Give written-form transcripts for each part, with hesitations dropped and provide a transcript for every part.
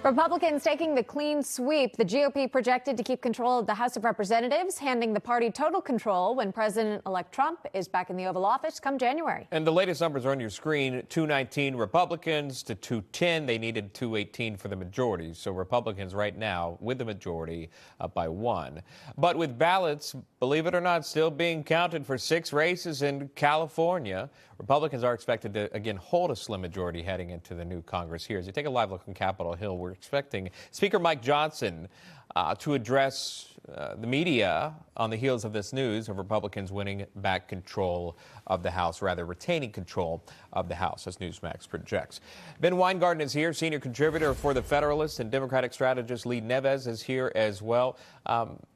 Republicans taking the clean sweep. The GOP projected to keep control of the House of Representatives, handing the party total control when President-elect Trump is back in the Oval Office come January. And the latest numbers are on your screen. 219 Republicans to 210. They needed 218 for the majority. So Republicans right now with the majority up by one. But with ballots, believe it or not, still being counted for 6 races in California, Republicans are expected to, again, hold a slim majority heading into the new Congress here. As you take a live look on Capitol Hill, we're expecting Speaker Mike Johnson to address the media on the heels of this news of Republicans winning back control of the House, rather retaining control of the House, as Newsmax projects. Ben Weingarten is here, senior contributor for The Federalist, and Democratic strategist Lee Neves is here as well.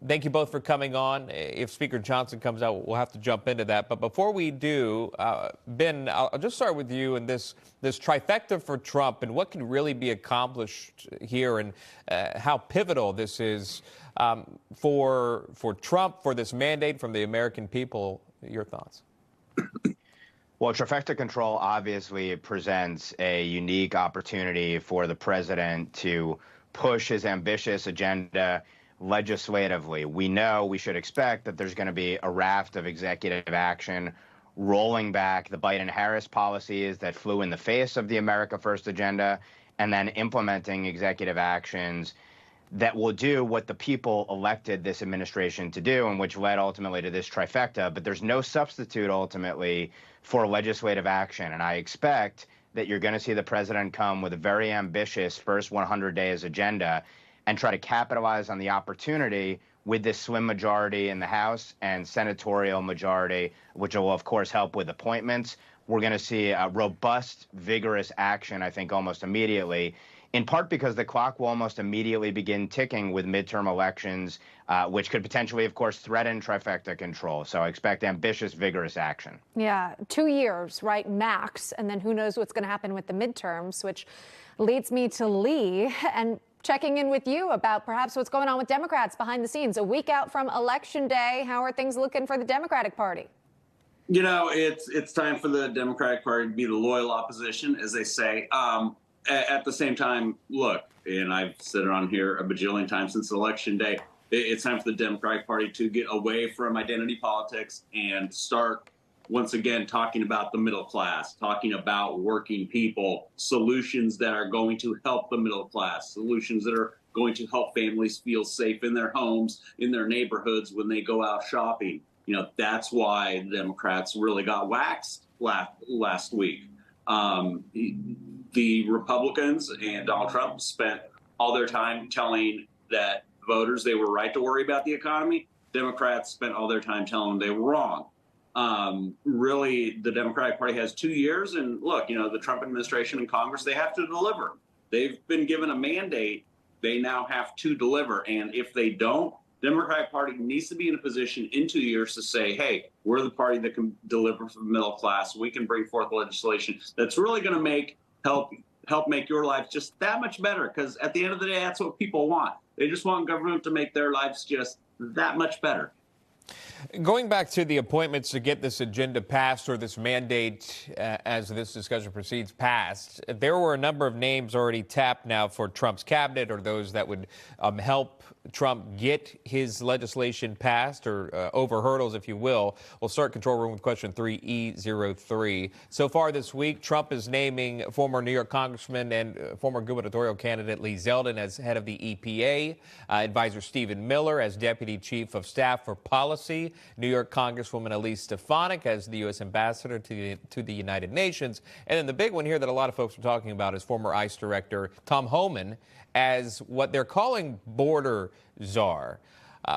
Thank you both for coming on. If Speaker Johnson comes out, we'll have to jump into that. But before we do, Ben, I'll just start with you and this trifecta for Trump and what can really be accomplished here and how pivotal this is for Trump, for this mandate from the American people. Your thoughts? Well, trifecta control obviously presents a unique opportunity for the president to push his ambitious agenda legislatively. We know, we should expect that there's going to be a raft of executive action rolling back the Biden-Harris policies that flew in the face of the America First agenda, and then implementing executive actions that will do what the people elected this administration to do, and which led ultimately to this trifecta. But there's no substitute ultimately for legislative action. And I expect that you're going to see the president come with a very ambitious first 100 days agenda and try to capitalize on the opportunity with this slim majority in the House and senatorial majority, which will, of course, help with appointments. We're going to see a robust, vigorous action, I think, almost immediately, in part because the clock will almost immediately begin ticking with midterm elections, which could potentially, of course, threaten trifecta control. So I expect ambitious, vigorous action. Yeah, 2 years, right, max, and then who knows what's going to happen with the midterms, which leads me to Lee and checking in with you about perhaps what's going on with Democrats behind the scenes. A week out from Election Day, how are things looking for the Democratic Party? You know, it's time for the Democratic Party to be the loyal opposition, as they say. At the same time, look, and I've said it on here a bajillion times since Election Day, it's time for the Democratic Party to get away from identity politics and start once again talking about the middle class, talking about working people, solutions that are going to help the middle class, solutions that are going to help families feel safe in their homes, in their neighborhoods when they go out shopping. You know, that's why the Democrats really got waxed last week. The Republicans and Donald Trump spent all their time telling that voters they were right to worry about the economy. Democrats spent all their time telling them they were wrong. Really, the Democratic Party has 2 years. And look, you know, the Trump administration and Congress, they have to deliver. They've been given a mandate. They now have to deliver. And if they don't, the Democratic Party needs to be in a position in 2 years to say, hey, we're the party that can deliver for the middle class. We can bring forth legislation that's really going to help make your life just that much better. Because at the end of the day, that's what people want. They just want government to make their lives just that much better. Going back to the appointments to get this agenda passed, or this mandate as this discussion proceeds passed, there were a number of names already tapped now for Trump's cabinet, or those that would help Trump get his legislation passed, or over hurdles, if you will. We'll start control room with question 3E03. So far this week, Trump is naming former New York Congressman and former gubernatorial candidate Lee Zeldin as head of the EPA, advisor Stephen Miller as deputy chief of staff for policy, New York Congresswoman Elise Stefanik as the U.S. ambassador to the United Nations, and then the big one here that a lot of folks are talking about is former ICE director Tom Homan as what they're calling border czar.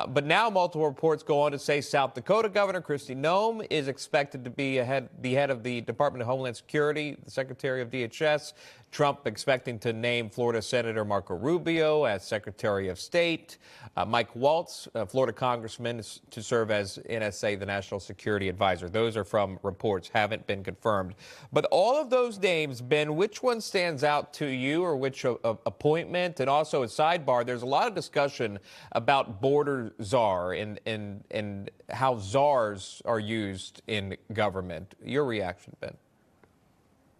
But now multiple reports go on to say South Dakota Governor Kristi Noem is expected to be the head of the Department of Homeland Security, the Secretary of DHS. Trump expecting to name Florida Senator Marco Rubio as Secretary of State. Mike Waltz, Florida Congressman, to serve as NSA, the National Security Advisor. Those are from reports, haven't been confirmed. But all of those names, Ben, which one stands out to you, or which appointment? And also a sidebar, there's a lot of discussion about border czar and how czars are used in government. Your reaction, Ben?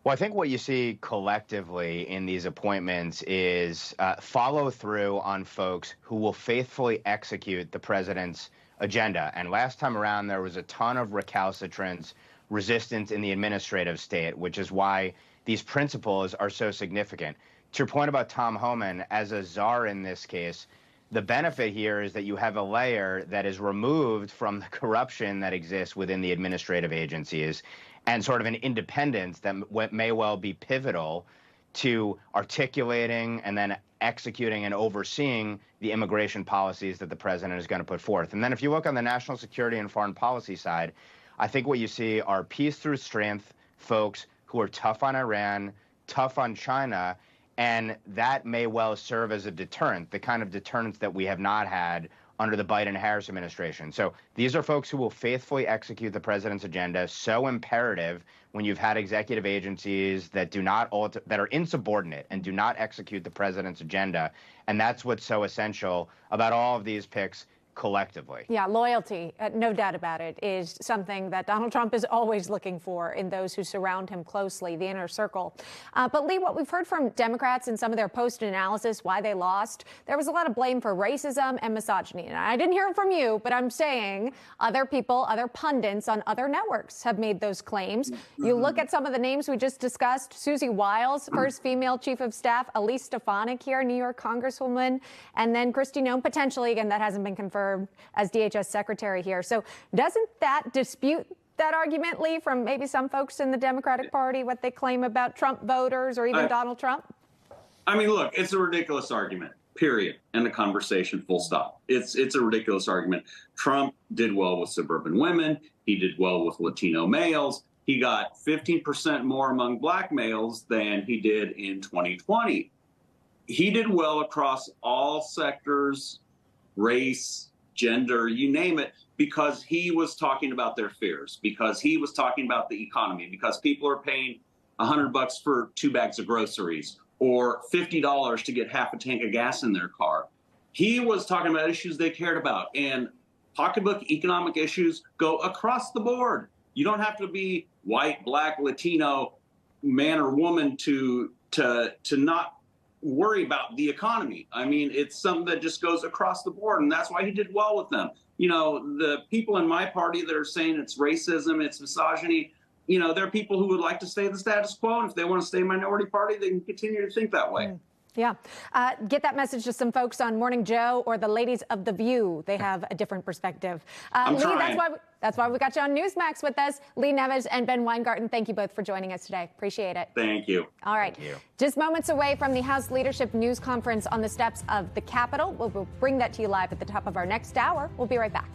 Well, I think what you see collectively in these appointments is follow through on folks who will faithfully execute the president's agenda. And last time around, there was a ton of recalcitrance, resistance in the administrative state, which is why these principles are so significant. To your point about Tom Homan, as a czar in this case, the benefit here is that you have a layer that is removed from the corruption that exists within the administrative agencies, and sort of an independence that may well be pivotal to articulating and then executing and overseeing the immigration policies that the president is going to put forth. And then if you look on the national security and foreign policy side, I think what you see are peace through strength folks who are tough on Iran, tough on China, and that may well serve as a deterrent, the kind of deterrence that we have not had under the Biden-Harris administration. So these are folks who will faithfully execute the president's agenda, so imperative when you've had executive agencies that that are insubordinate and do not execute the president's agenda. And that's what's so essential about all of these picks collectively. Yeah, loyalty, no doubt about it, is something that Donald Trump is always looking for in those who surround him closely, the inner circle. But Lee, what we've heard from Democrats in some of their post-analysis, why they lost, there was a lot of blame for racism and misogyny. And I didn't hear it from you, but I'm saying other people, other pundits on other networks have made those claims. You look at some of the names we just discussed, Susie Wiles, first female chief of staff, Elise Stefanik here, New York Congresswoman, and then Kristi Noem, potentially, again, that hasn't been confirmed, as DHS secretary here. So doesn't that dispute that argument, Lee, from maybe some folks in the Democratic Party, what they claim about Trump voters or even Donald Trump? I mean, look, it's a ridiculous argument, period. End of conversation, full stop. It's a ridiculous argument. Trump did well with suburban women. He did well with Latino males. He got 15% more among black males than he did in 2020. He did well across all sectors, race, gender, you name it, because he was talking about their fears, because he was talking about the economy, because people are paying $100 for 2 bags of groceries or $50 to get half a tank of gas in their car. He was talking about issues they cared about, and pocketbook economic issues go across the board. You don't have to be white, black, Latino, man or woman to not worry about the economy. I mean, it's something that just goes across the board, and that's why he did well with them. You know, the people in my party that are saying it's racism, it's misogyny, you know, there are people who would like to stay the status quo, and if they want to stay minority party, they can continue to think that way. Yeah. Get that message to some folks on Morning Joe or the ladies of The View. They have a different perspective. I'm Lee, trying. that's why we got you on Newsmax with us. Lee Neves and Ben Weingarten, thank you both for joining us today. Appreciate it. Thank you. All right. Thank you. Just moments away from the House Leadership News Conference on the steps of the Capitol. We'll bring that to you live at the top of our next hour. We'll be right back.